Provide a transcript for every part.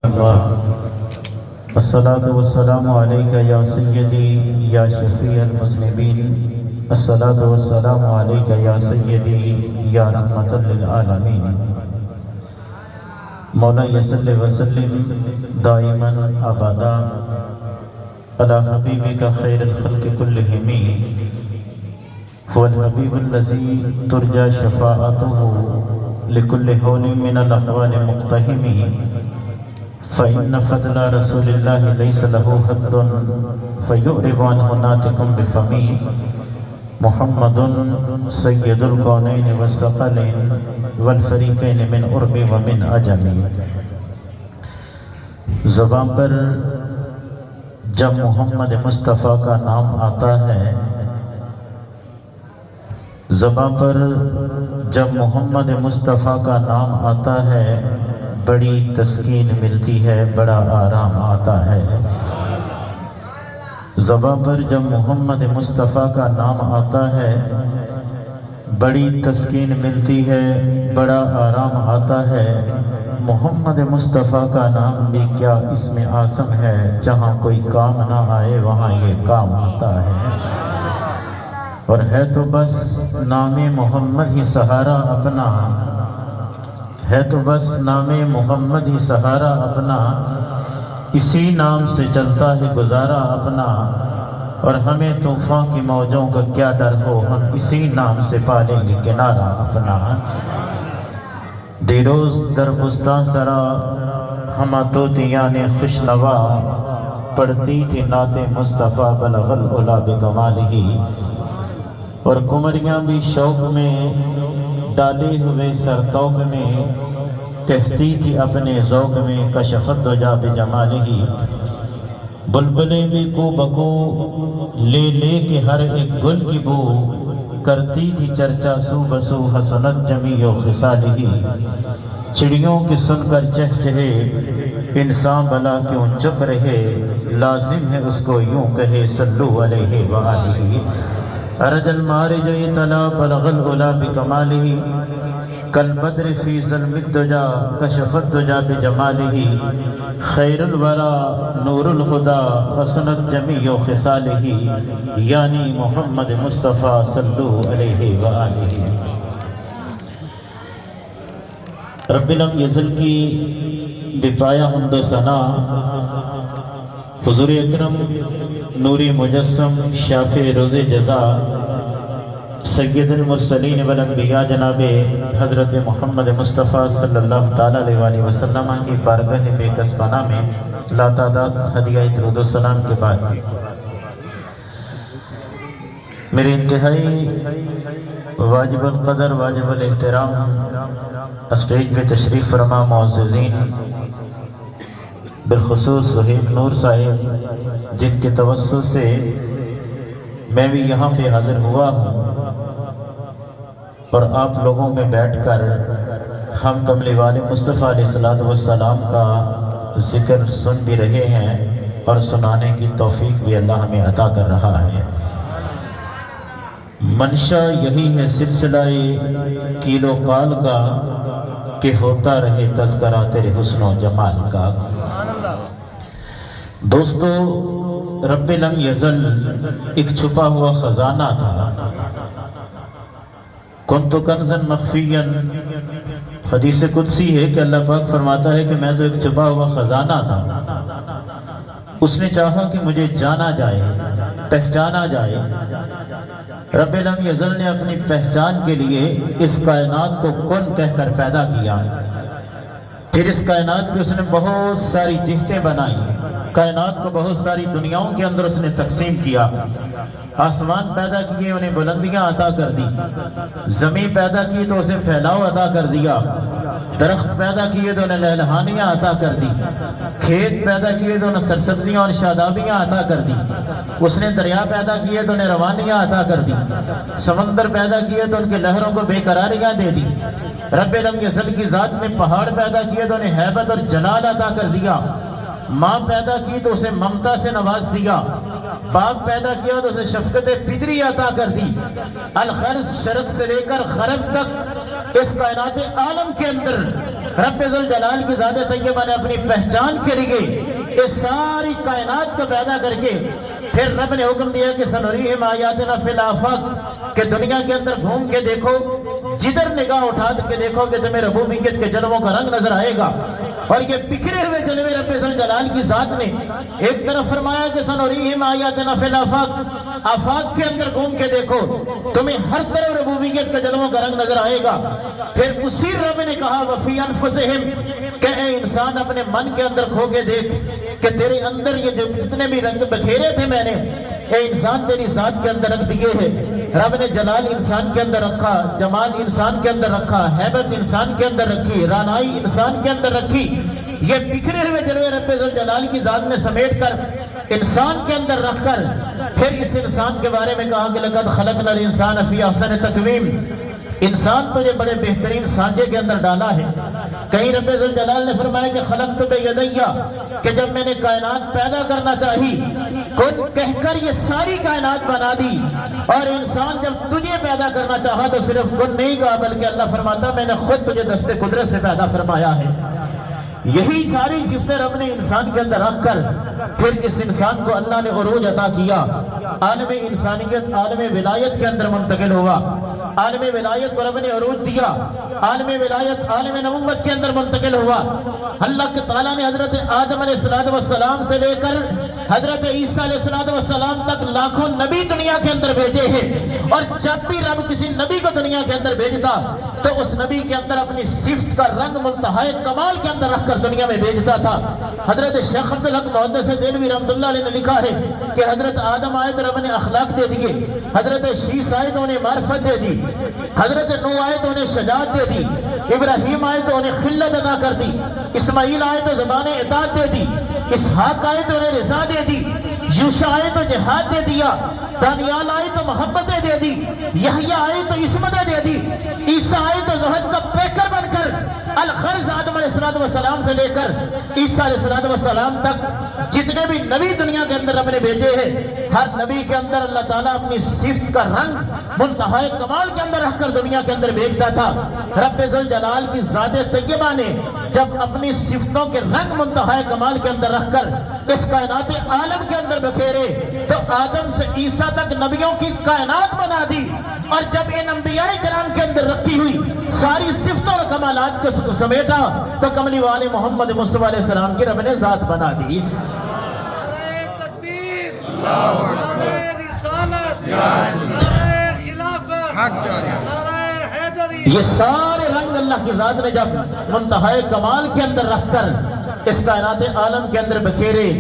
اللہ الصلاۃ والسلام علیک یا سیدی یا شفیع المذنبین، الصلاۃ والسلام علیک یا سیدی یا رحمۃ للعالمین۔ مولا صلی وسلم دائما ابدا علی حبیبک خیر الخلق کلہم، هو الحبیب الذی ترجى شفاعته لكل حول من الاحوال مقتحم، فإن فضل رسول الله ليس له حد فيعرض عنه ناطق بفمه، محمد سید الکونین والثقلین والفریقین من عرب ومن عجم۔ زبان پر جب محمد مصطفیٰ کا نام آتا ہے، زبان پر جب محمد مصطفیٰ کا نام آتا ہے، بڑی تسکین ملتی ہے، بڑا آرام آتا ہے۔ زبان پر جب محمد مصطفیٰ کا نام آتا ہے، بڑی تسکین ملتی ہے، بڑا آرام آتا ہے۔ محمد مصطفیٰ کا نام بھی کیا اسم اعظم ہے، جہاں کوئی کام نہ آئے وہاں یہ کام آتا ہے۔ اور ہے تو بس نام محمد ہی سہارا اپنا، ہے تو بس نام محمد ہی سہارا اپنا، اسی نام سے چلتا ہے گزارا اپنا، اور ہمیں طوفان کی موجوں کا کیا ڈر ہو، ہم اسی نام سے پالیں گے کنارہ اپنا۔ دیروز در بستان سرا ہمہ طوطیاں نے خوش نوا، پڑھتی تھی نعت مصطفیٰ بلغ العلا بکمالہ، اور کمریاں بھی شوق میں ڈالے ہوئے سرتوق میں، کہتی تھی اپنے ذوق میں کشفت دجا بجمالہ، بلبلیں بھی کو بکو لے لے کے ہر ایک گل کی بو، کرتی تھی چرچا سو بسو حسنت جمیع و خصالہ، چڑیوں کی سن کر چہچہے انسان بلا کیوں چپ رہے، لازم ہے اس کو یوں کہے صلو علیہ وآلہ۔ ارج المارج اطلاع بلغ العلا بکمالہ، کالبدر فی ظلم الدجا کشف الدجا بجمالہ، خیر الورا نور الہدا حسنت جمیع خصالہ، یعنی محمد مصطفیٰ صلو علیہ وآلہ۔ رب لم یزل کی بپایا حمد و ثنا، حضور اکرم نوری مجسم شافع روز جزا، سید المرسلین والانبیاء جناب حضرت محمد مصطفیٰ صلی اللہ تعالیٰ علیہ وسلم کی بارگاہ بے کسبانہ میں لاتعداد ہدیہ درود و سلام کے بعد میرے انتہائی واجب القدر واجب الاحترام اسٹیج پہ تشریف فرما معززین، بالخصوص سہیل نور صاحب جن کے توسط سے میں بھی یہاں پہ حاضر ہوا ہوں، اور آپ لوگوں میں بیٹھ کر ہم کملی والے مصطفیٰ علیہ السلام کا ذکر سن بھی رہے ہیں، اور سنانے کی توفیق بھی اللہ ہمیں عطا کر رہا ہے۔ منشا یہی ہے سلسلہ کیل و قال کا، کہ ہوتا رہے تذکرہ تیرے حسن و جمال کا۔ دوستو، رب لم یزل ایک چھپا ہوا خزانہ تھا، کنت کنزا مخفیا، حدیث قدسی ہے کہ اللہ پاک فرماتا ہے کہ میں تو ایک چھپا ہوا خزانہ تھا، اس نے چاہا کہ مجھے جانا جائے، پہچانا جائے۔ رب لم یزل نے اپنی پہچان کے لیے اس کائنات کو کن کہہ کر پیدا کیا، پھر اس کائنات کی اس نے بہت ساری جہتیں بنائی، کائنات کو بہت ساری دنیاؤں کے اندر اس نے تقسیم کیا۔ آسمان پیدا کیے، انہیں بلندیاں عطا کر دی، زمین پیدا کی تو اسے پھیلاؤ عطا کر دیا، درخت پیدا کیے تو انہیں لہلہانیاں عطا کر دی، کھیت پیدا کیے تو انہیں سرسبزیاں اور شادابیاں عطا کر دی، اس نے دریا پیدا کیے تو انہیں روانیاں عطا کر دی، سمندر پیدا کیے تو ان کے لہروں کو بے قراریاں دے دی، رب لم یزل کی ذات نے پہاڑ پیدا کیے تو انہیں ہیبت اور جلال عطا کر دیا، ماں پیدا کی تو اسے ممتا سے نواز دیا، باپ پیدا کیا تو اسے شفقت پدری عطا کر دی۔ الخرس شرق سے لے کر غرب تک اس کائنات عالم کے اندر رب ذوالجلال کی ذات طیبہ نے اپنی پہچان کے لیے اس ساری کائنات کو پیدا کر کے پھر رب نے حکم دیا کہ سنریہم آیاتنا فی الآفاق، کہ دنیا کے اندر گھوم کے دیکھو، جدھر نگاہ اٹھا کے دیکھو کہ تمہیں ربوبیت کے جلووں کا رنگ نظر آئے گا۔ اور یہ بکھرے ہوئے جلوے رب ذوالجلال کی ذات نے ایک طرف فرمایا کہ سنریہم آیاتنا فی الآفاق، آفاق کے اندر گھوم کے دیکھو تمہیں ہر طرف ربوبیت کے جلووں کا رنگ نظر آئے گا۔ پھر اسی رب نے کہا وفی انفسہم، کہ اے انسان اپنے من کے اندر کھو کے دیکھ کہ تیرے اندر یہ جو جتنے بھی رنگ بکھیرے تھے میں نے اے انسان تیری ذات کے اندر رکھ دیے ہیں۔ رب نے جلال انسان کے اندر رکھا، جمال انسان کے اندر رکھا، ہیبت انسان کے اندر رکھی، رانائی انسان کے اندر رکھی۔ یہ بکھرے ہوئے جلوے رب ذوالجلال کی ذات میں سمیٹ کر انسان کے اندر رکھ کر پھر اس انسان کے بارے میں کہا کہ لقد خلقنا الانسان فی احسن تقویم، انسان تجھے بڑے بہترین سانچے کے اندر ڈالا ہے۔ کہیں رب ذوالجلال نے فرمایا کہ خلقت بیدیا، کہ جب میں نے کائنات پیدا کرنا چاہی کن کہہ کر یہ ساری کائنات بنا دی، اور انسان جب تجھے پیدا کرنا چاہا تو صرف کن نہیں کہا بلکہ اللہ فرماتا میں نے خود تجھے دست قدرت سے پیدا فرمایا ہے۔ یہی ساری صفتیں رب نے انسان کے اندر رکھ کر پھر اس انسان کو اللہ نے عروج عطا کیا، عالم انسانیت عالم ولایت کے اندر منتقل ہوا، عالم ولایت کو رب نے عروج دیا، عالم ولایت عالم نبوت کے اندر منتقل ہوا۔ اللہ کے تعالیٰ نے حضرت آدم علیہ السلام سے لے کر حضرت عیسیٰ علیہ السلام تک لاکھوں نبی دنیا کے اندر بھیجے ہیں، اور جب بھی رب کسی نبی کو دنیا کے اندر بھیجتا تو اس نبی کے اندر اپنی صفت کا رنگ منتہائے کمال کے اندر رکھ کر دنیا میں بھیجتا تھا۔ حضرت شیخ عبدالحق محدث دہلوی رحمۃ اللہ علیہ نے لکھا ہے کہ حضرت آدم آئے تو رب نے اخلاق دے دیے، حضرت شیس آئے تو انہیں معرفت دے دی، حضرت نوح آئے تو انہیں شجاعت دے دی، ابراہیم آئے تو انہیں خلت عطا کر دی، اسماعیل آئے تو زبان اطاعت دے دی، اسحاق آئے تو انہیں رضا دے دی، یوشع آئے تو جہاد دے دیا، دانیال آئے تو محبتیں دے دی، یحییٰ آئے تو عصمتیں دے دی، عیسیٰ آئے تو زہد کا پیکر بن کر الغرض آدم علیہ السلام سے لے کر عیسیٰ علیہ السلام تک جتنے بھی نبی دنیا کے اندر رب نے بھیجے ہیں، ہر نبی کے اندر اللہ تعالیٰ اپنی صفت کا رنگ منتہائے کمال کے اندر رکھ کر دنیا کے اندر بھیجتا تھا۔ رب ذوالجلال کی ذات طیبہ نے جب اپنی صفتوں کے رنگ منتہائے کمال کے اندر رکھ کر اس کائنات عالم کے اندر بکھیرے تو آدم سے عیسیٰ تک نبیوں کی کائنات بنا دی، اور جب ان انبیاء کرام کے اندر رکھی ہوئی ساری صفتوں اور کمالات کو سمیٹا تو کملی والے محمد مصطفیٰ علیہ السلام کی رب نے ذات بنا دی۔ یہ سارے رنگ اللہ کی ذات نے جب منتہائے کمال کے اندر رکھ کر اس کائنات عالم کے اندر بکھیرے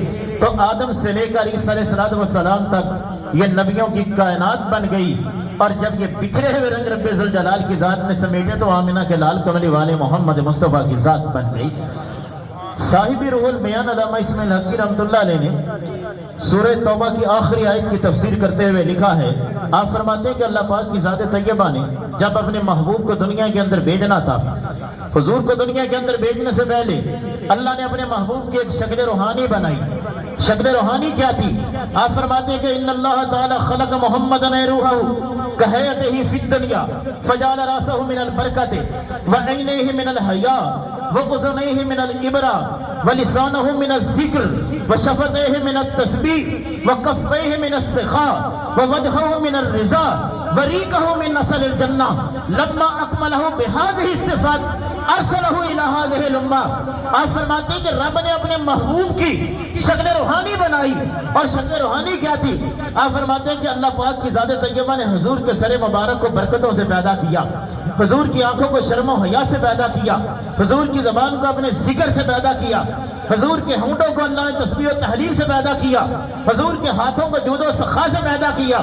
تو آدم سے لے کر عیسیٰ علیہ السلام تک یہ نبیوں کی کائنات بن گئی، اور جب یہ بکھرے ہوئے رنگ رب ذوالجلال کی ذات میں سمیٹے تو آمنہ کے لال کملی والے محمد مصطفیٰ کی ذات بن گئی۔ صاحب روح البیان علامہ اسماعیل حقی رحمۃ اللہ علیہ نے سورہ توبہ کی آخری آیت کی تفسیر کرتے ہوئے لکھا ہے، آپ فرماتے ہیں کہ اللہ پاک کی ذات طیبہ نے جب اپنے محبوب کو دنیا کے اندر بھیجنا تھا، حضور کو دنیا کے اندر بھیجنے سے پہلے اللہ نے اپنے محبوب کی ایک شکل روحانی بنائی۔ شکل روحانی کیا تھی؟ آپ فرماتے ہیں کہ ان اللہ تعالی خلق محمدًا روحہ کہیتہ فی الدنیا فجعل راسہ من البرکت وعینیہ من الحیاء وأذنیہ من العبرہ ولسانہ من الذکر وشفتیہ من التسبیح وکفیہ من السخاء ووجہہ من الرضا وریقہ من نسل الجنہ لما اکملہ بہذہ الصفات ارسلہ الی ہذہ الامہ۔ آپ فرماتے ہیں کہ رب نے اپنے محبوب کی شکل روحانی بنائی، اور شکل روحانی کیا تھی؟ آپ فرماتے ہیں کہ اللہ پاک کی ذات طیبہ نے حضور کے سر مبارک کو برکتوں سے پیدا کیا، حضور کی آنکھوں کو شرم و حیا سے پیدا کیا، حضور کی زبان کو اپنے ذکر سے پیدا کیا، حضور کے ہونٹوں کو اللہ نے تسبیح و تحلیل سے پیدا کیا، حضور کے ہاتھوں کو جود و سخا سے پیدا کیا،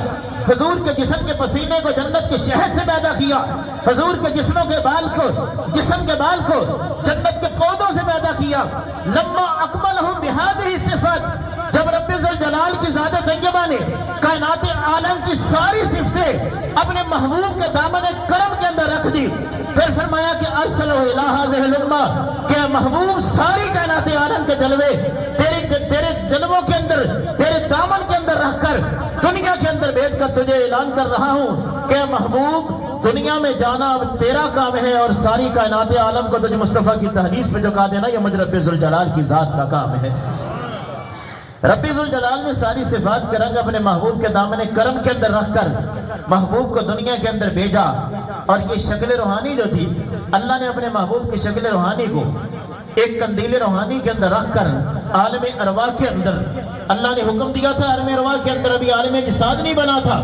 حضور کے جسم کے پسینے کو جنت کے شہد سے پیدا کیا، حضور کے جسم کے بال کو جنت کے پودوں سے پیدا کیا۔ لما اکملہ بہذہ الصفات، جب رب ذوالجلال کی ذات طیبہ نے کائنات عالم کی ساری صفتیں اپنے محبوب کے دامن کرم کے اندر رکھ دی، پھر فرمایا کہ ارسلہ الی ہذہ الامہ، کہ محبوب ساری کائنات عالم کے جلوے تیرے جلووں کے اندر تیرے دامن کے اندر رکھ کر دنیا کے اندر بھیج کر تجھے اعلان کر رہا ہوں کہ محبوب دنیا میں جانا اب تیرا کام ہے، اور ساری کائنات عالم کو تجھے مصطفیٰ کی تحریف پہ جھکا دینا یہ مجھ رب ذوالجلال کی ذات کا کام ہے۔ رب ذوالجلال نے ساری صفات کا رنگ اپنے محبوب کے دامن کرم کے اندر رکھ کر محبوب کو دنیا کے اندر بھیجا، اور یہ شکل روحانی جو تھی اللہ نے اپنے محبوب کی شکل روحانی کو ایک قندیل روحانی کے اندر رکھ کر عالم ارواح کے اندر اللہ نے حکم دیا تھا۔ عالم ارواح کے اندر ابھی عالم جساد نہیں بنا تھا،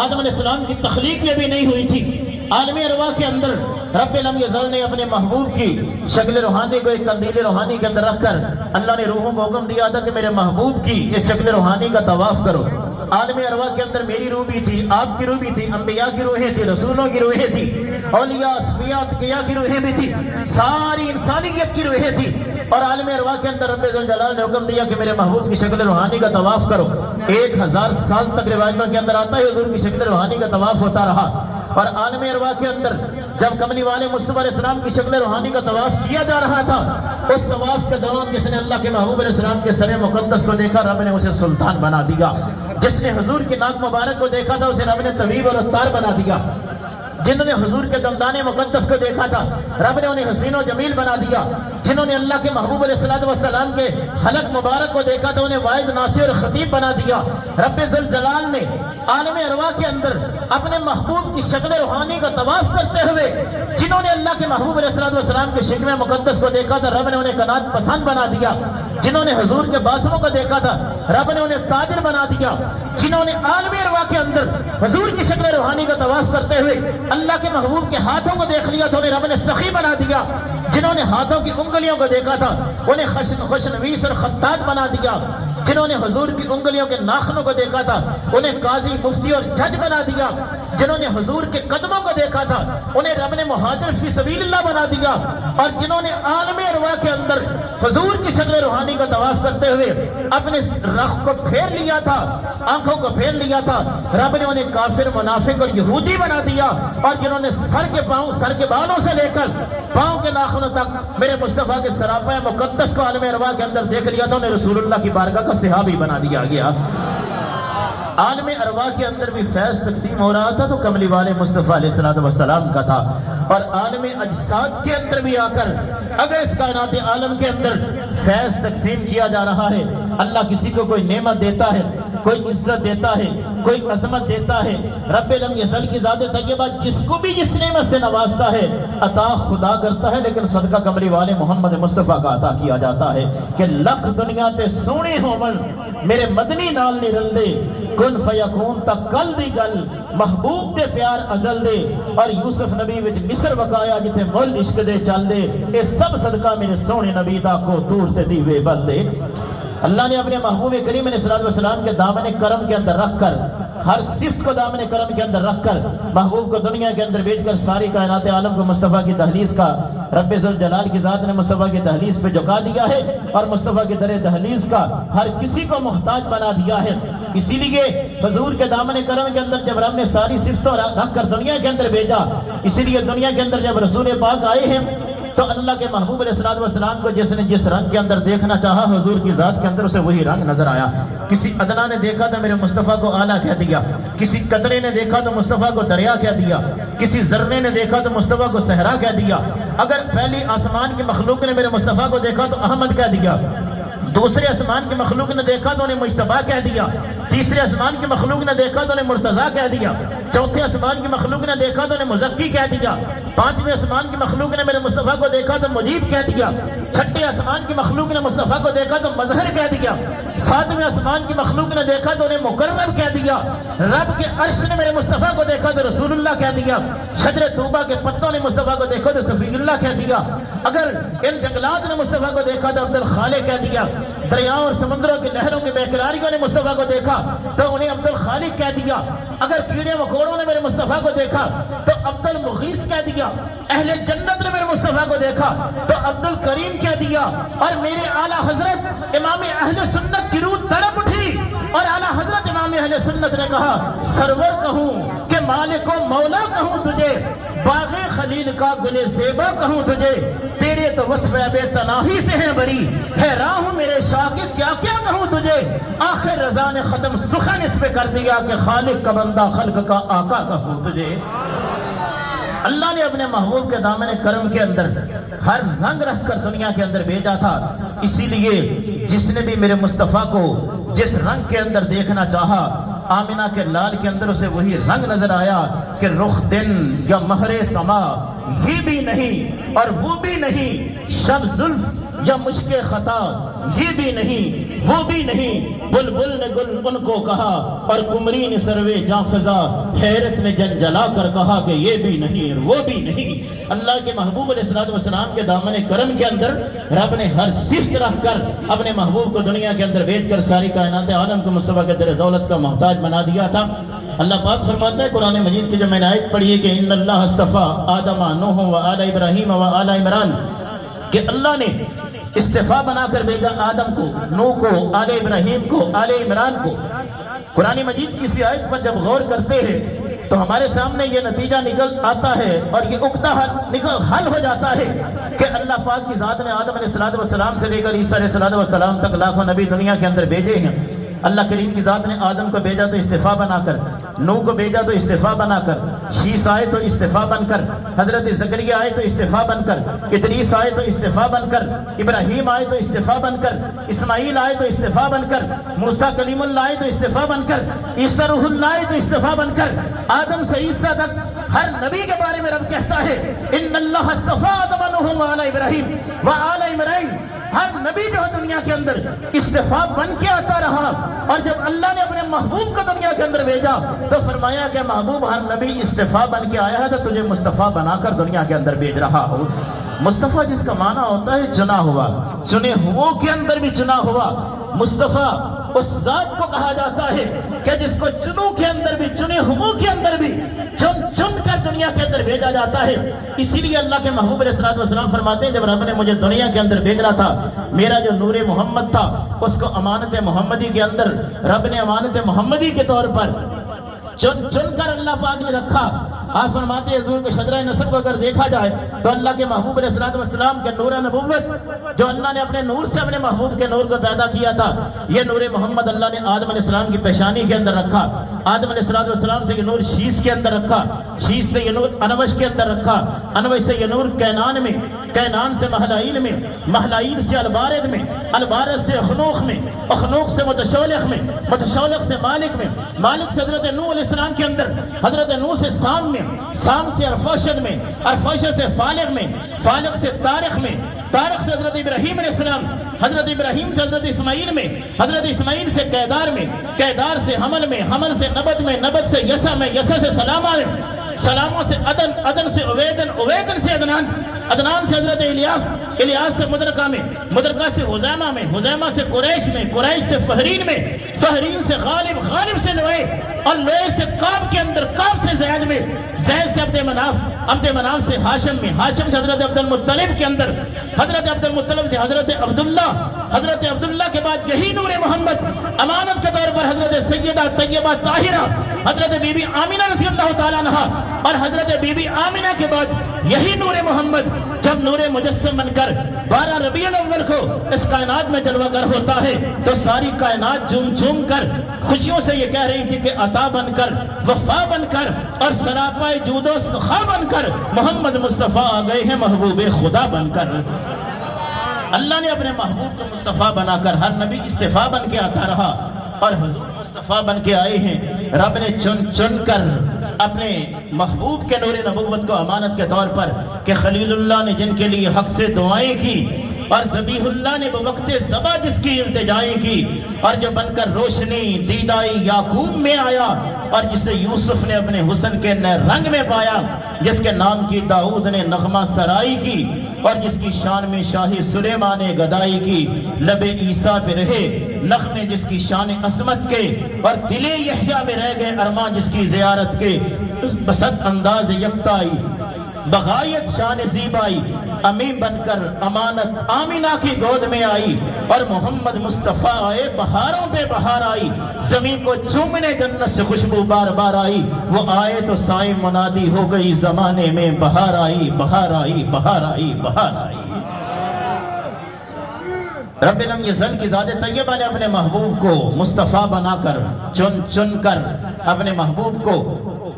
آدم علیہ السلام کی تخلیق بھی ابھی نہیں ہوئی تھی۔ عالم ارواح کے اندر رب لم یزل نے اپنے محبوب کی شکل روحانی کو ایک قندیل روحانی کے اندر رکھ کر اللہ نے روحوں کو حکم دیا تھا کہ میرے محبوب کی اس شکل روحانی کا طواف کرو۔ عالم ارواح کے اندر میری روح بھی تھی، آپ کی روح بھی تھی، انبیاء کی روحیں تھی، رسولوں کی روحیں تھی، اولیاء اصفیاء اتقیاء کی روحیں بھی تھی، ساری انسانیت کی روحیں تھی۔ اور عالم ارواح کے اندر رب ذوالجلال نے حکم دیا کہ میرے محبوب کی شکل روحانی کا طواف کرو۔ 1000 سال تک روایتوں کے اندر آتا ہے حضور کی شکل روحانی کا طواف ہوتا رہا۔ اور عالم ارواح کے اندر جب کملی والے مصطفیٰ علیہ السلام کی شکل روحانی کا طواف کیا جا رہا تھا، اس طواف کے دوران جس نے اللہ کے محبوب علیہ السلام کے سر مقدس کو دیکھا رب نے اسے سلطان بنا دیا۔ جس نے حضور کی ناک مبارک کو دیکھا تھا اسے رب نے طبیب اور عطار بنا دیا۔ جنہوں نے حضور کے دندان مقدس کو دیکھا تھا رب نے انہیں حسین و جمیل بنا دیا۔ جنہوں نے اللہ کے محبوب علیہ السلام کے حلق مبارک کو دیکھا تھا انہیں واحد ناصر اور خطیب بنا دیا۔ رب ذوالجلال نے عالم ارواح کے اندر اپنے محبوب کی شکل روحانی کا طواف کرتے ہوئے جنہوں نے اللہ کے محبوب علیہ السلام کے شکل مقدس کو دیکھا تھا رب نے انہیں قنات پسند بنا دیا۔ جنہوں نے حضور کے بازوؤں کو دیکھا تھا رب نے انہیں تاجر بنا دیا۔ جنہوں نے عالم ارواح کے اندر حضور کی شکل روحانی کا طواف کرتے ہوئے اللہ کے محبوب کے ہاتھوں کو دیکھ لیا تھا انہیں رب نے سخی بنا دیا۔ جنہوں نے ہاتھوں کی انگلیوں کو دیکھا تھا انہیں خوشنویس اور خطاط بنا دیا۔ جنہوں نے حضور کی انگلیوں کے ناخنوں کو دیکھا تھا انہیں قاضی مفتی اور جج بنا دیا۔ جنہوں نے حضور کے قدموں کو دیکھا تھا انہیں رب نے مہاجر فی سبیل اللہ بنا دیا۔ اور جنہوں نے عالم ارواح کے اندر حضور کی شکل روحانی کا طواف کرتے ہوئے اپنے رخ کو پھیر لیا تھا، آنکھوں کو پھیر لیا تھا، رب نے انہیں کافر، منافق اور یہودی بنا دیا۔ اور جنہوں نے سر کے بالوں سے لے کر پاؤں کے ناخنوں تک میرے مصطفیٰ کے سراپا مقدس کو عالم ارواح کے اندر دیکھ لیا تھا انہیں رسول اللہ کی بارگاہ کا صحابی بنا دیا گیا۔ عالم ارواح کے اندر بھی فیض تقسیم ہو رہا تھا تو کملی والے مصطفیٰ علیہ السلام کا تھا۔ اور عالم اجساد کے اندر بھی آ کر اگر اس کائنات عالم کے اندر فیض تقسیم کیا جا رہا ہے، اللہ کسی کو کوئی نعمت دیتا ہے، کوئی عزت دیتا ہے، کوئی عظمت دیتا ہے، رب لم یزل کی ذات طیبہ جس کو بھی جس نعمت سے نوازتا ہے عطا خدا کرتا ہے، لیکن صدقہ کملی والے محمد مصطفیٰ کا عطا کیا جاتا ہے کہ لکھ دنیا تے سونے ہومن میرے مدنی نال نہیں رلدے، کن فیکون تک کل دی گل محبوب تے پیار ازل دے، اور یوسف نبی وچ مصر وکایا جتے مل عشق دے چل دے، اے سب صدقہ میرے سونے نبی دا کو تور تے دیوے بل دے۔ اللہ نے اپنے محبوب کریم علیہ السلام کے دامن کرم کے اندر رکھ کر ہر صفت کو دامن کرم کے اندر رکھ کر محبوب کو دنیا کے اندر بھیج کر ساری کائنات عالم کو مصطفیٰ کی دہلیز کا رب ذوالجلال کی ذات نے مصطفیٰ کی دہلیز پہ جھکا دیا ہے، اور مصطفیٰ کی در دہلیز کا ہر کسی کو محتاج بنا دیا ہے۔ اسی لیے حضور کے دامن کرم کے اندر جب رب نے ساری صفتوں رکھ کر دنیا کے اندر بھیجا، اسی لیے دنیا کے اندر جب رسول پاک آئے ہیں تو اللہ کے محبوب علیہ السلام کو جس نے جس رنگ کے اندر دیکھنا چاہا حضور کی ذات کے اندر اسے وہی رنگ نظر آیا۔ کسی ادنا نے دیکھا تو میرے مصطفیٰ کو اعلیٰ کہہ دیا، کسی قطرے نے دیکھا تو مصطفیٰ کو دریا کہہ دیا، کسی ذرے نے دیکھا تو مصطفیٰ کو صحرا کہہ دیا۔ اگر پہلی آسمان کی مخلوق نے میرے مصطفیٰ کو دیکھا تو احمد کہہ دیا، دوسرے آسمان کی مخلوق نے دیکھا تو انہیں مجتبیٰ کہہ دیا، تیسرے آسمان کی مخلوق نے دیکھا تو انہیں مرتضیٰ کہہ دیا، چوتھے آسمان کی مخلوق نے دیکھا تو انہیں مزکی کہہ دیا، پانچویں آسمان کی مخلوق نے میرے مصطفیٰ کو دیکھا تو مجیب کہہ دیا، چھٹے آسمان کی مخلوق نے مصطفیٰ کو دیکھا تو مظہر کہہ دیا، ساتویں آسمان کی مخلوق نے دیکھا تو انہیں مکرم کہہ دیا، رب کے عرش نے میرے مصطفیٰ کو دیکھا تو رسول اللہ کہہ دیا، شجر طوبہ کے پتوں نے مصطفیٰ کو دیکھا تو صفی اللہ کہہ دیا، اگر ان جنگلات نے مصطفیٰ کو دیکھا تو عبد الخالق کہہ دیا، دریاؤں اور سمندروں کی لہروں کی بے قراریوں نے مصطفیٰ کو دیکھا تو انہیں عبد الخالق کہہ دیا، اگر کیڑے مکوڑوں نے میرے مصطفیٰ کو دیکھا تو عبد المغیث کہہ دیا، اہل جنت نے میرے مصطفیٰ کو دیکھا تو عبد الکریم کہہ دیا، اور میرے اعلیٰ حضرت امام اہل سنت کی روح تڑپ اٹھی اور اعلیٰ حضرت امام اہل سنت نے کہا سرور کہوں کہ مالک و مولا کہوں تجھے، باغ خلیل کا گل زیبا کہوں تجھے، تیرے تو وصف بے تناہی سے ہیں بڑی، حیران ہوں میرے شاہ کے کیا کیا کہوں تجھے، آخر رضا نے ختم سخن اس پہ کر دیا کہ خالق کا بندہ خلق کا آقا کہوں تجھے۔ اللہ نے اپنے محبوب کے دامن کرم کے اندر ہر رنگ رکھ کر دنیا کے اندر بھیجا تھا. اسی لیے جس نے بھی میرے مصطفیٰ کو جس رنگ کے اندر دیکھنا چاہا، آمینہ کے لال کے اندر اسے وہی رنگ نظر آیا کہ رخ دن یا مہر سما یہ بھی نہیں اور وہ بھی نہیں، شب زلف یا مشک خطا یہ بھی نہیں وہ بھی نہیں. بلبل نے گل ان کو کہا اور کمری نے سروے جاں فضا، حیرت نے جن جلا کر کہا کہ یہ بھی نہیں اور وہ بھی نہیں. اللہ کے محبوب علیہ السلام کے دامن کرم کے اندر رب نے ہر صفت رکھ کر اپنے محبوب کو دنیا کے اندر بھیج کر ساری کائنات عالم کو مصطفیٰ کے در دولت کا محتاج بنا دیا تھا. اللہ پاک فرماتا ہے قرآن مجید کی جو میں نے آیت پڑھی ہے کہ ان اللہ اصطفیٰ آدم نوح و آل ابراہیم و آل عمران، کہ اللہ نے استفا بنا کر بھیجا آدم کو، نوح کو، آل ابراہیم کو، آل عمران کو. قرآن مجید کی اسی آیت پر جب غور کرتے ہیں تو ہمارے سامنے یہ نتیجہ نکل آتا ہے اور یہ عقدہ حل ہو جاتا ہے کہ اللہ پاک کی ذات نے آدم علیہ السلام سے لے کر عیسیٰ علیہ السلام تک لاکھوں نبی دنیا کے اندر بھیجے ہیں. اللہ کریم کی ذات نے آدم کو بھیجا تو استفا بنا کر، نوح کو بھیجا تو استفا بنا کر، شیس آئے تو استفا بن کر، حضرت زکریا آئے تو استفا بن کر، ادریس آئے تو استفا بن کر، ابراہیم آئے تو استفا بن کر، اسماعیل آئے تو استفا بن کر، موسیٰ کلیم اللہ آئے تو استفا بن کر، عیسیٰ روح اللہ آئے تو استفا بن کر. آدم سے عیسیٰ تک ہر نبی کے بارے میں رب کہتا ہے ان اللہ اصطفیٰ آدم نوح و آل ابراہیم و آل عمران. ہر نبی جو ہے دنیا کے اندر استفا بن کے آتا رہا، اور جب اللہ نے اپنے محبوب کو دنیا کے اندر بھیجا تو فرمایا کہ محبوب ہر نبی استفا بن کے آیا ہے تو تجھے مصطفیٰ بنا کر دنیا کے اندر بھیج رہا ہو. مصطفیٰ جس کا معنی ہوتا ہے چنا ہوا، چنے ہو کے اندر بھی چنا ہوا. مصطفیٰ اس ذات کو کہا جاتا ہے کہ جس کو چنوں کے اندر بھی، چنے ہو کے اندر بھی چن کر دنیا کے اندر بھیجا جاتا ہے. اسی لیے اللہ کے محبوب علیہ السلام فرماتے ہیں جب رب نے مجھے دنیا کے اندر بھیجنا تھا، میرا جو نور محمد تھا اس کو امانت محمدی کے اندر رب نے امانت محمدی کے طور پر چن کر اللہ پاک نے رکھا. آپ فرماتے ہیں حضور کے شجرہ نسب کو اگر دیکھا جائے تو اللہ کے محبوب علیہ السلام کے نور نبوت جو اللہ نے اپنے نور سے اپنے محبوب کے نور کو پیدا کیا تھا، یہ نور محمد اللہ نے آدم علیہ السلام کی پیشانی کے اندر رکھا. آدم علیہ السلام سے یہ نور شیش کے اندر رکھا، شیش سے یہ نور انوش کے اندر رکھا، انوش سے یہ نور کینان میں، کینان سے محلائیل میں، محلائیل سے البارد میں، البارد سے اخنوخ میں، اخنوخ سے متشولق میں، متشولق سے مالک میں، مالک سے حضرت نوح علیہ السلام کے اندر، حضرت نوح سے سام میں، سام سے ارفاشد میں، ارفاشد سے فالق میں، فالق سے تارخ میں، تارخ سے حضرت ابراہیم علیہ السلام، حضرت ابراہیم سے حضرت اسماعیل میں، حضرت اسماعیل سے قیدار میں، قیدار سے حمل میں، حمل سے نبت میں، نبت سے یسا میں، یسا سے سلامہ میں، سلاموں سے عدن، عدن سے عویدن، عویدن سے عدنان، عدنان سے حضرت الیاس، الیاس سے مدرکہ میں، مدرکہ سے حزیمہ میں، حزیمہ سے قریش میں، قریش سے فہرین میں، فہرین سے غالب، غالب سے لوئے، اور لوئے سے قاب کے اندر، قاب سے زید میں، زید سے عبد مناف، عبد مناف سے ہاشم میں، ہاشم سے حضرت عبد المطلب کے اندر، حضرت عبد المطلب سے حضرت عبداللہ، حضرت عبداللہ کے بعد یہی نور محمد امانت کے طور پر حضرت سیدہ طیبہ طاہرہ حضرت بی بی آمینہ رضی اللہ تعالیٰ عنہ، اور حضرت بی بی آمینہ کے بعد یہی نور محمد جب نور مجسم بن کر 12 ربیع الاول کو اس کائنات میں جلوہ گر ہوتا ہے تو ساری کائنات جھوم جھوم کر خوشیوں سے یہ کہہ رہی تھی کہ عطا بن کر، وفا بن کر، اور سراپائے جود و سخا بن کر محمد مصطفیٰ آ گئے ہیں محبوب خدا بن کر. اللہ نے اپنے محبوب کو مصطفیٰ بنا کر ہر نبی استفا بن کے آتا رہا اور حضور مصطفیٰ بن کے آئے ہیں. رب نے چن کر اپنے محبوب کے نور نبوت کو امانت کے طور پر کہ خلیل اللہ نے جن کے لیے حق سے دعائیں کی اور ذبیح اللہ نے بوقت ذبح جس کی التجائیں کی اور جو بن کر روشنی دیدائی یعقوب میں آیا اور جسے یوسف نے اپنے حسن کے نئے رنگ میں پایا، جس کے نام کی داؤد نے نغمہ سرائی کی اور جس کی شان میں شاہ سلیمان نے گدائی کی، لب عیسیٰ پہ رہے نغمے جس کی شان عصمت کے اور دل یحییٰ میں رہ گئے ارمان جس کی زیارت کے، بسط انداز یکتائی بغایت شان زیبائی، امین بن کر امانت آمینہ کی گود میں آئی اور محمد مصطفیٰ آئے بہاروں پہ بہار آئی، زمین کو چومنے جنت سے خوشبو بار بار آئی، وہ آئے تو سائے منادی ہو گئی زمانے میں بہار آئی بہار آئی بہار آئی بہار آئی. رب لم یزل کی ذات طیبہ نے اپنے محبوب کو مصطفیٰ بنا کر چن کر اپنے محبوب کو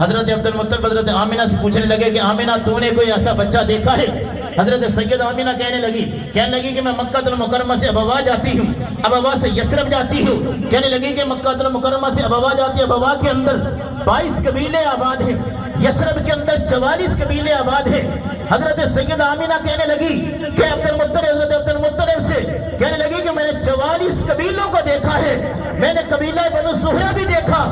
حضرت عبد المطلب حضرت آمینہ سے پوچھنے لگے کہ آمینہ تو نے کوئی ایسا بچہ دیکھا ہے؟ حضرت سید آمینہ کہنے لگی کہ میں مکہ المکرمہ سے ابوا جاتی ہوں، ابوا سے یثرب جاتی ہوں، کہنے لگی کہ مکہ المکرمہ سے ابوا جاتی، ابوا کے اندر 22 قبیلے آباد ہیں، یثرب کے اندر 44 قبیلے آباد ہیں۔ حضرت سید آمینہ کہنے لگی کہ حضرت عبد المطلب سے کہنے لگی کہ میں نے 44 قبیلوں کو دیکھا ہے، میں نے قبیلہ بنو زہرہ بھی دیکھا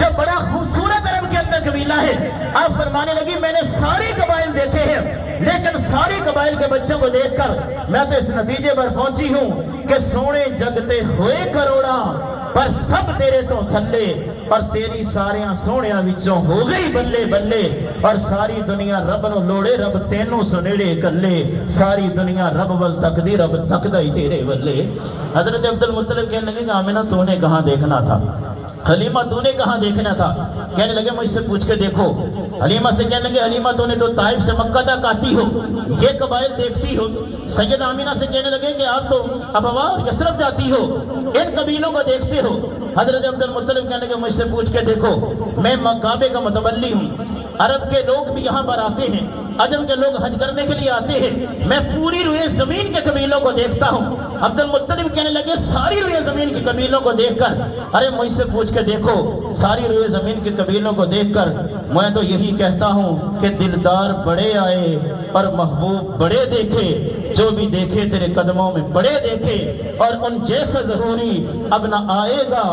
جو بڑا خوبصورت عرب کے اندر قبیلہ ہے۔ آپ فرمانے لگی میں نے سارے قبائل دیکھے ہیں، لیکن ساری قبائل کے بچوں کو دیکھ کر میں تو اس نتیجے پر پہنچی ہوں کہ سونے جگتے ہوئے کروڑا پر سب تیرے تو تھلے، اور تیری ساریاں سونیاں وچوں ہو گئی بلے بلے، اور ساری دنیا رب نو لوڑے رب تینوں سنیڑے کلے، ساری دنیا رب ول تکدی رب تکدا ہی تیرے بلے۔ حضرت عبد المطلب کہنے لگے کہ آمینہ تو نے کہاں دیکھنا تھا، حلیمہ تو نے کہاں دیکھنا تھا؟ کہنے لگے مجھ سے پوچھ کے دیکھو۔ حلیمہ سے کہنے لگے حلیمہ تو نے تو طائف سے مکہ تک آتی ہو، یہ قبائل دیکھتی ہو۔ سید آمینہ سے کہنے لگے کہ آپ تو ابوا یثرب جاتی ہو، ان قبیلوں کو دیکھتے ہو۔ حضرت عبد المطلب کہنے لگے مجھ سے پوچھ کے دیکھو، میں کعبے کا متولی ہوں، عرب کے لوگ بھی یہاں پر آتے ہیں، عجم کے لوگ حج کرنے کے لیے آتے ہیں، میں پوری روئے زمین کے قبیلوں کو دیکھتا ہوں۔ عبد المطلب کہنے لگے ساری روئے زمین کے قبیلوں کو دیکھ کر، ارے مجھ سے پوچھ کے دیکھو، ساری روئے زمین کے قبیلوں کو دیکھ کر میں تو یہی کہتا ہوں کہ دلدار بڑے آئے اور محبوب بڑے دیکھے، جو بھی دیکھے تیرے قدموں میں بڑے دیکھے، اور ان جیسا ظہوری اب نہ آئے گا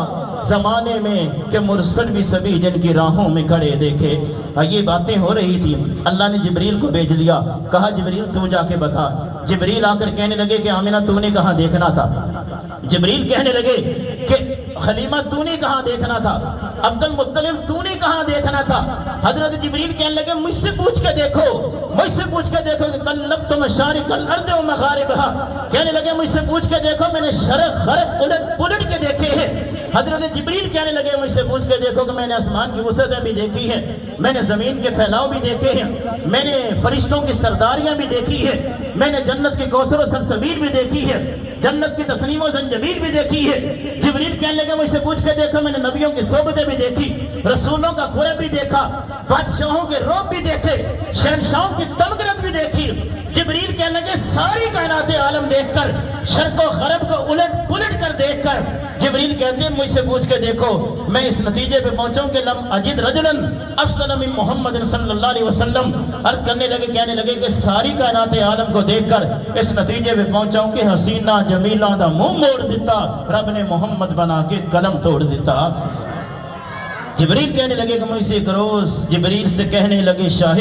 زمانے میں کہ مرسل بھی سبھی جن کی راہوں میں کھڑے دیکھے۔ یہ باتیں ہو رہی تھی، اللہ نے جبریل کو بھیج دیا، کہا جبریل تو جا کے بتا۔ جبریل آ کر کہنے لگے کہ آمینہ تو نے کہاں دیکھنا تھا؟ جبریل کہنے لگے کہ حلیمہ تو نے کہاں دیکھنا تھا؟ عبد المطلب تو نے کہاں دیکھنا تھا؟ حضرت جبریل کہنے لگے مجھ سے پوچھ کے دیکھو، مجھ سے پوچھ کے دیکھو کہ قلبت مشارق الارض و مغاربها، کہنے لگے مجھ سے پوچھ کے دیکھو، میں نے شرق غرب الٹ پلٹ کے دیکھے ہیں۔ حضرت جبریل کہنے لگے مجھ سے پوچھ کے دیکھو کہ میں نے آسمان کی وسعتیں بھی دیکھی ہیں، میں نے زمین کے پھیلاؤ بھی دیکھے ہیں، میں نے فرشتوں کی سرداریاں بھی دیکھی ہیں، میں نے جنت کی کوثر و سلسبیل بھی دیکھی ہے، جنت کی تسنیم و زنجبیل بھی دیکھی ہے۔ جبریل کہنے لگے مجھ سے پوچھ کے دیکھو، میں نے نبیوں کی صحبتیں بھی دیکھی، رسولوں کا قرب بھی دیکھا، بادشاہوں کے روب بھی دیکھے، شہنشاہوں کی تمغرت بھی دیکھی۔ جبریل کہنے لگے ساری کائنات عالم دیکھ کر، شرق و غرب کو الٹ پلٹ کر دیکھ کر، جبریل کہتے ہیں مجھ سے پوچھ کے دیکھو، میں اس نتیجے پہ پہنچوں کہ لم اجد رجلا افضل من محمد صلی اللہ علیہ وسلم۔ عرض کرنے لگے کہنے لگے کہ ساری کائنات عالم کو دیکھ کر اس نتیجے پہ پہنچاؤں کہ حسینہ جمیلہ دا منہ موڑ دیتا، رب نے محمد بنا کے قلم توڑ دیتا۔ جبریل کہنے لگے کہ مجھ سے ایک روز جبریل سے کہنے لگے شاہ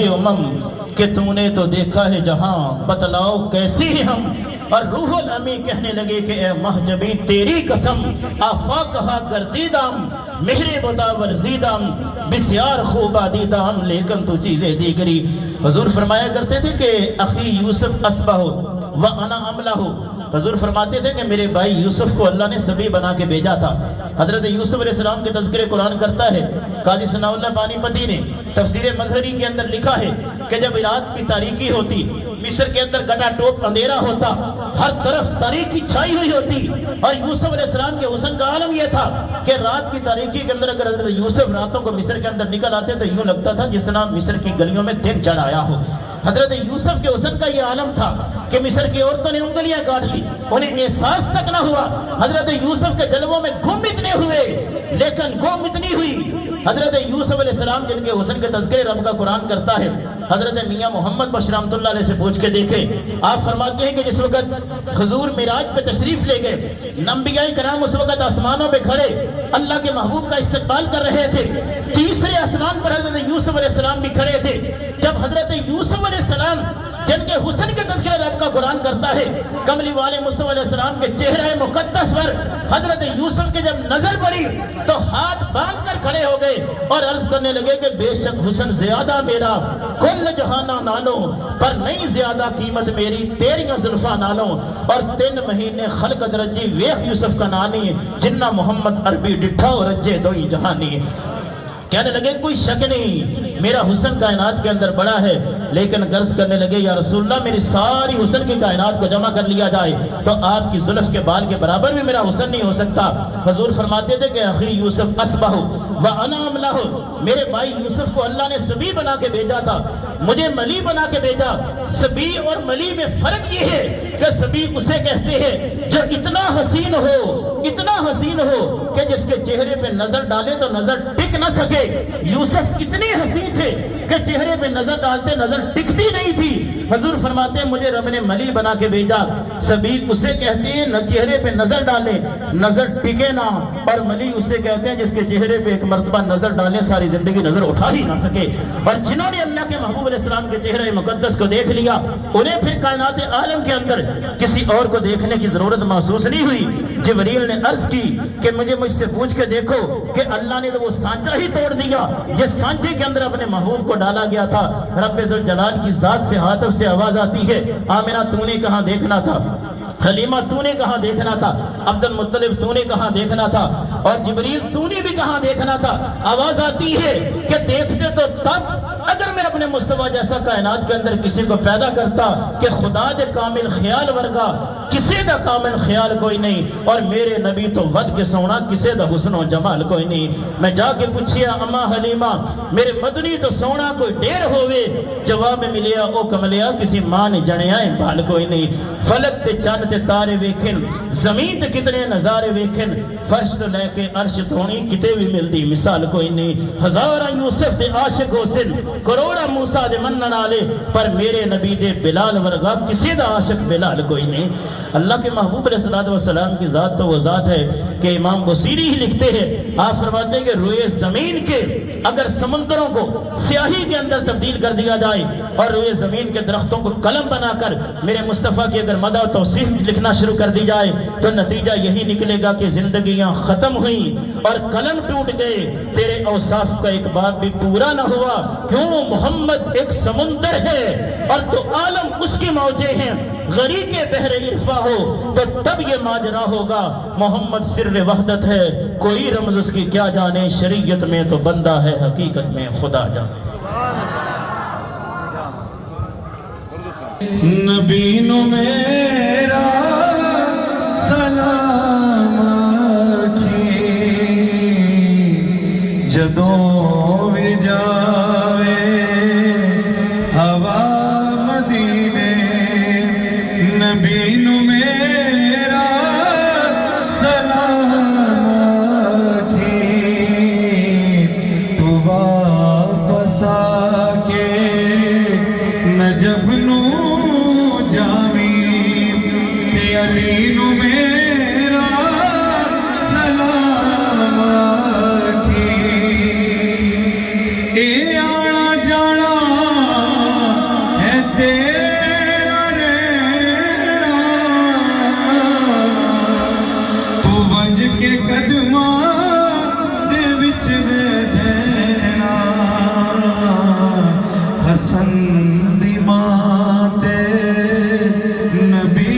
کہ تو نے تو دیکھا ہے جہاں، بتلاؤ کیسی ہیں ہم؟ اور روح الامی کہنے لگے کہ اے محجبی تیری قسم، آفاقہا گردیدام، مہر بدا ورزیدام، بسیار خوب آدیدام، لیکن تو چیزیں دیکری۔ حضور فرمایا کرتے تھے کہ اخی یوسف اسبہ وانا عملہ، حضور فرماتے تھے کہ میرے بھائی یوسف کو اللہ نے سبی بنا کے بھیجا تھا۔ حضرت یوسف علیہ السلام کے تذکرے قرآن کرتا ہے قاضی ثناء اللہ پانی پتی نے تفسیر مظہری کے اندر لکھا ہے کہ جب رات کی تاریکی ہوتی، مصر کے اندر گٹا ٹوپ اندھیرا ہوتا، ہر طرف تاریکی چھائی ہوئی ہوتی، اور یوسف علیہ السلام کے حسن کا عالم یہ تھا کہ رات کی تاریکی کے اندر اگر حضرت یوسف راتوں کو مصر کے اندر نکل آتے تو یوں لگتا تھا جس طرح مصر کی گلیوں میں دن چڑھ آیا ہو۔ حضرت یوسف کے حسن کا یہ عالم تھا کہ مصر کی عورتوں نے انگلیاں کاٹ لی، انہیں احساس تک نہ ہوا۔ حضرت یوسف کے جلووں میں گم اتنے ہوئے، لیکن گم اتنی ہوئی۔ حضرت یوسف علیہ السلام جن کے حسن کے تذکرے رب کا قرآن کرتا ہے، حضرت میاں محمد بخش رحمۃ اللہ علیہ سے پوچھ کے دیکھیں۔ آپ فرماتے ہیں کہ جس وقت حضور معراج پہ تشریف لے گئے، انبیاء کرام اس وقت آسمانوں پہ کھڑے اللہ کے محبوب کا استقبال کر رہے تھے، تیسرے آسمان پر حضرت یوسف علیہ السلام بھی کھڑے تھے۔ جب حضرت یوسف علیہ السلام جن کے حسن کے تذکرہ رب کا قرآن کرتا ہے، کملی والے مصطفیٰ علیہ السلام کے چہرہ مقدس پر حضرت یوسف کے جب نظر پڑی تو ہاتھ باندھ کر کھڑے ہو گئے اور عرض کرنے لگے کہ بے شک حسن زیادہ میرا کل جہانہ نالوں، پر نہیں زیادہ قیمت میری تیریاں زلفاں نالوں، اور 3 مہینے خلق درجی ویخ یوسف کا نانی، جنہ محمد عربی ڈٹھا اور رجے دوئی جہانی۔ کہنے لگے کوئی شک نہیں میرا حسن کائنات کے اندر بڑا ہے، لیکن غرض کرنے لگے یا رسول اللہ میری ساری حسن کی کائنات کو جمع کر لیا جائے تو آپ کی زلف کے بال کے برابر بھی میرا حسن نہیں ہو سکتا۔ حضور فرماتے تھے کہ اخی یوسف اسبہ وانا املہ، میرے بھائی یوسف کو اللہ نے سبی بنا کے بھیجا تھا، مجھے ملی بنا کے بھیجا۔ سبی اور ملی میں فرق یہ ہے کہ سبی اسے کہتے ہیں جو اتنا حسین ہو کہ جس کے چہرے پہ نظر ڈالے تو نظر ٹک نہ سکے۔ یوسف اتنے حسین تھے کہ چہرے پہ نظر ڈالتے نظر ٹکتی نہیں تھی۔ حضور فرماتے ہیں مجھے رب نے ملی بنا کے بھیجا۔ سبی اسے کہتے ہیں نہ چہرے پہ نظر ڈالے نظر ٹکے نہ، اور ملی اسے کہتے ہیں جس کے چہرے پہ ایک مرتبہ نظر ڈالے ساری زندگی نظر اٹھا ہی نہ سکے۔ اور جنہوں نے اللہ کے محبوب علیہ السلام کے چہرے مقدس کو دیکھ لیا انہیں پھر کائنات عالم کے اندر کسی اور کو دیکھنے کی ضرورت محسوس نہیں ہوئی۔ جبریل نے عرض کی کہ مجھ سے پوچھ کے دیکھو کہ اللہ نے تو وہ سانچہ ہی توڑ دیا جس سانچے کے اندر اپنے محبوب کو ڈالا گیا تھا۔ رب ذوالجلال کی ذات سے ہاتف سے آواز آتی ہے آمنہ تو نے کہاں دیکھنا تھا، حلیمہ تو نے کہاں دیکھنا تھا، عبد المطلب تو نے کہاں دیکھنا تھا، اور جبریل تو نے بھی کہاں دیکھنا تھا۔ آواز آتی ہے کہ دیکھتے تو تب اگر میں اپنے مصطفیٰ جیسا کائنات کے اندر کسی کو پیدا کرتا کہ خدا دے کامل خیال ورگا کسی دا کامل خیال کوئی نہیں، اور میرے نبی تو ود کے سونا کسی دا حسن و جمال کوئی نہیں۔ میں جا کے پوچھیا اما حلیمہ میرے مدنی تو سونا کوئی ڈیر ہوئے، جواب میں ملیا او کملیا کسی ماں نے جنیا بال کوئی نہیں۔ فلک تے چاند تے تارے ویکھن، زمین تے کتنے نظارے ویکھن، فرش تو لے کے عرش تھونی کتے بھی ملدی مثال کوئی نہیں۔ ہزاراں یوسف دے عاشق حسن، کروڑا موسیٰ دے منن آلے، پر میرے نبی دے بلال ورگا کسی دا عاشق بلال کوئی نہیں۔ اللہ کے محبوب علیہ السلام کی ذات تو وہ ذات ہے کہ امام بصیری ہی لکھتے ہیں، آپ فرماتے ہیں کہ روئے زمین کے اگر سمندروں کو سیاہی کے اندر تبدیل کر دیا جائے اور روئے زمین کے درختوں کو قلم بنا کر میرے مصطفیٰ کی اگر مدح و توصیف لکھنا شروع کر دی جائے تو نتیجہ یہی نکلے گا کہ زندگیاں ختم ہوئیں اور قلم ٹوٹ گئے، تیرے اوصاف کا ایک باب بھی پورا نہ ہوا۔ کیوں محمد ایک سمندر ہے اور تو عالم اس کی موجیں ہیں، غریق بحر عرفہ ہو تو تب یہ ماجرا ہوگا۔ محمد سر وحدت ہے کوئی رمز اس کی کیا جانے، شریعت میں تو بندہ ہے حقیقت میں خدا جانے۔ نبی نو میرا سلام آکھی جدوں بھی جاوے ہوا مدینے، نبی نو میرا سلام آکھی تو واپس آ کے نجف نو علی نو میرا سلام آکھی، اے آنا جانا ہے تیرا رہنا، تو ونج کے قدماں دے وچ ہے جینا، حسن دی ماں تے نبی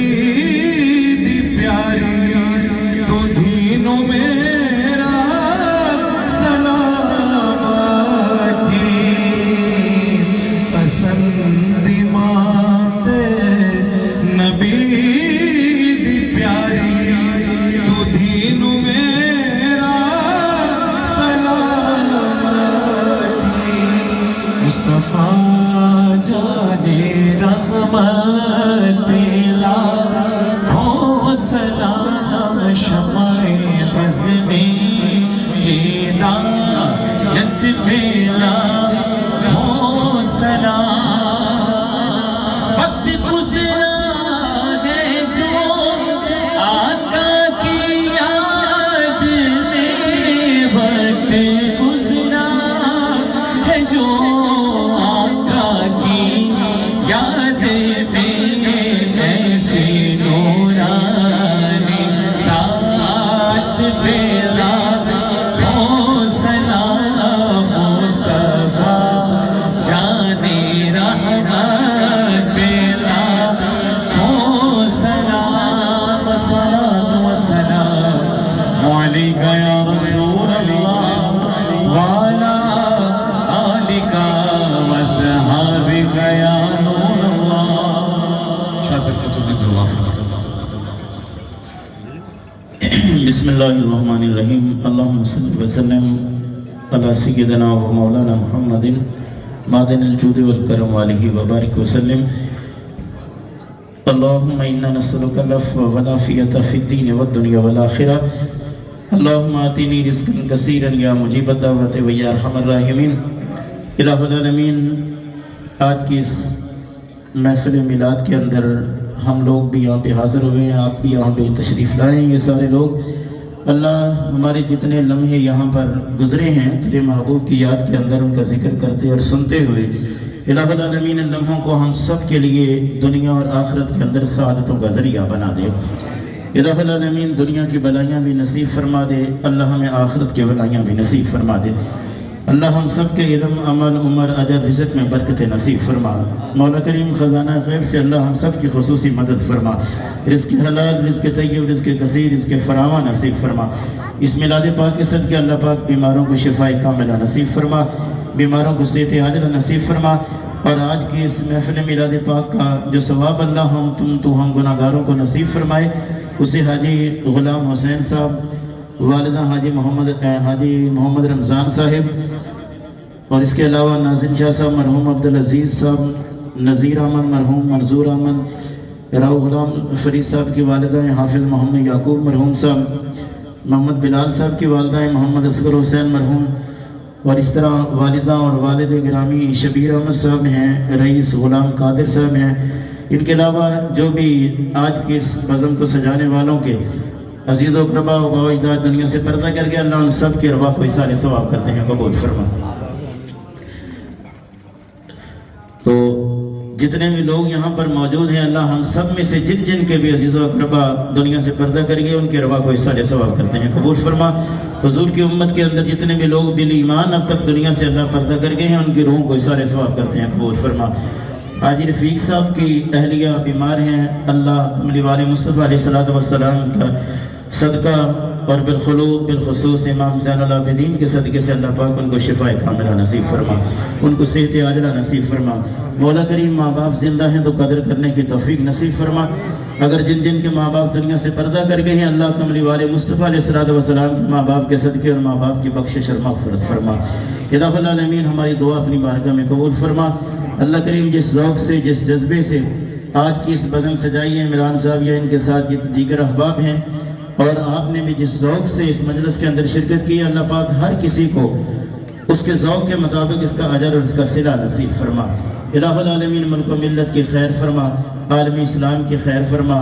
مصطفیٰ جانے رحمت لاکھوں سلام، شمع حزن ہدایت پہ لاکھوں سلام۔ وقت گزرا ہے جو آقا کی یاد میں، وقت گزرا ہے جو یاد میں، ایسے نورانی ساتھ پہ لاکھوں سلام، مصطفیٰ جانے رحمت پہ لاکھوں سلام۔ صلاۃ و سلام علیکہ یا رسول اللہ وعلی اللہ الرحمن الرحیم اللہم صلی وسلم علی سیدنا و مولانا محمد معدن الجود والکرم علیہ وبارک وسلم اللہم انا نسألک العفو والعافیۃ فی الدین والدنیا والآخرہ اللہم آتینی رزقا کثیرا یا مجیب الدعوت و یا ارحم الراحمین۔ الہ العالمین، آج کی اس محفل میلاد کے اندر ہم لوگ بھی یہاں پہ حاضر ہوئے ہیں، آپ بھی یہاں پہ تشریف لائے ہیں، یہ سارے لوگ اللہ ہمارے جتنے لمحے یہاں پر گزرے ہیں تیرے محبوب کی یاد کے اندر ان کا ذکر کرتے اور سنتے ہوئے، الہ العالمین ان لمحوں کو ہم سب کے لیے دنیا اور آخرت کے اندر سعادتوں کا ذریعہ بنا دے۔ الہ العالمین دنیا کی بلائیاں بھی نصیب فرما دے، اللہ ہمیں آخرت کی بلائیاں بھی نصیب فرما دے۔ اللہ ہم سب کے علم، عمل، عمر، اجر، رزق میں برکت نصیب فرما۔ مولا کریم خزانہ غیب سے اللہ ہم سب کی خصوصی مدد فرما، رزق حلال، رزق طیب، رزق کثیر، رزق فراواں نصیب فرما۔ اس میلاد پاک کے صدقے اللہ پاک بیماروں کو شفاء کاملہ نصیب فرما، بیماروں کو صحت عاجلہ نصیب فرما، اور آج کی اس محفل میلاد پاک کا جو ثواب اللہ ہم گناہگاروں کو نصیب فرمائے، اسے حاجی غلام حسین صاحب، والدہ حاجی محمد رمضان صاحب، اور اس کے علاوہ ناظم شاہ صاحب، مرحوم عبدالعزیز صاحب، نذیر احمد، مرحوم منظور احمد، راؤ غلام فرید صاحب کی والدہ حافظ محمد یعقوب مرحوم صاحب، محمد بلال صاحب کی والدہ محمد اصغر حسین مرحوم، اور اس طرح والدہ اور والد گرامی شبیر احمد صاحب ہیں، رئیس غلام قادر صاحب ہیں، ان کے علاوہ جو بھی آج کی اس بزم کو سجانے والوں کے عزیز و اقربا و باو اجداد دنیا سے پردہ کر کے اللہ ان سب کے ارواح کو اثار ثواب کرتے ہیں، قبول فرما۔ تو جتنے بھی لوگ یہاں پر موجود ہیں، اللہ ہم سب میں سے جن جن کے بھی عزیز و اقربا دنیا سے پردہ کر گئے ان کے ارواح کو اثار ثواب کرتے ہیں، قبول فرما۔ حضور کی امت کے اندر جتنے بھی لوگ بال ایمان اب تک دنیا سے اللہ پردہ کر گئے ہیں ان کی روحوں کو اثار ثواب کرتے ہیں، قبول فرما۔ حاجی رفیق صاحب کی اہلیہ بیمار ہیں، اللہ کملی والے مصطفیٰ علیہ السلام کا صدقہ اور بالخصوص امام زین العابدین کے صدقے سے اللہ پاک ان کو شفاء کاملہ نصیب فرما، ان کو صحت عاجلہ نصیب فرما۔ مولا کریم ماں باپ زندہ ہیں تو قدر کرنے کی توفیق نصیب فرما، اگر جن کے ماں باپ دنیا سے پردہ کر گئے ہیں اللہ کملی والے مصطفیٰ علیہ السلام کے ماں باپ کے صدقے اور ماں باپ کی بخشش اور مغفرت فرما۔ الہ العالمین ہماری دعا اپنی بارگاہ میں قبول فرما۔ اللہ کریم جس ذوق سے، جس جذبے سے آج کی اس بزم سجائی ہے، عمران صاحب یا ان کے ساتھ دیگر احباب ہیں، اور آپ نے بھی جس ذوق سے اس مجلس کے اندر شرکت کی، اللہ پاک ہر کسی کو اس کے ذوق کے مطابق اس کا اجر اور اس کا صلہ نصیب فرما۔ الہ العالمین ملک و ملت کی خیر فرما، عالم اسلام کی خیر فرما،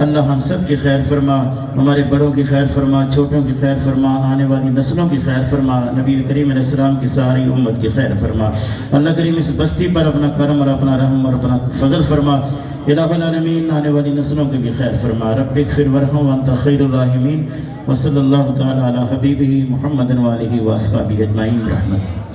اللہ ہم سب کی خیر فرما، ہمارے بڑوں کی خیر فرما، چھوٹوں کی خیر فرما، آنے والی نسلوں کی خیر فرما، نبی کریم علیہ السلام کی ساری امت کی خیر فرما۔ اللہ کریم اس بستی پر اپنا کرم اور اپنا رحم اور اپنا فضل فرما۔ الہ العالمین آنے والی نسلوں کی بھی خیر فرما۔ رب اغفر وارحم وانت خیر الراحمین، وصلی اللہ تعالی علی حبیبہ محمد وآلہ واصحابہ اجمعین برحمتک۔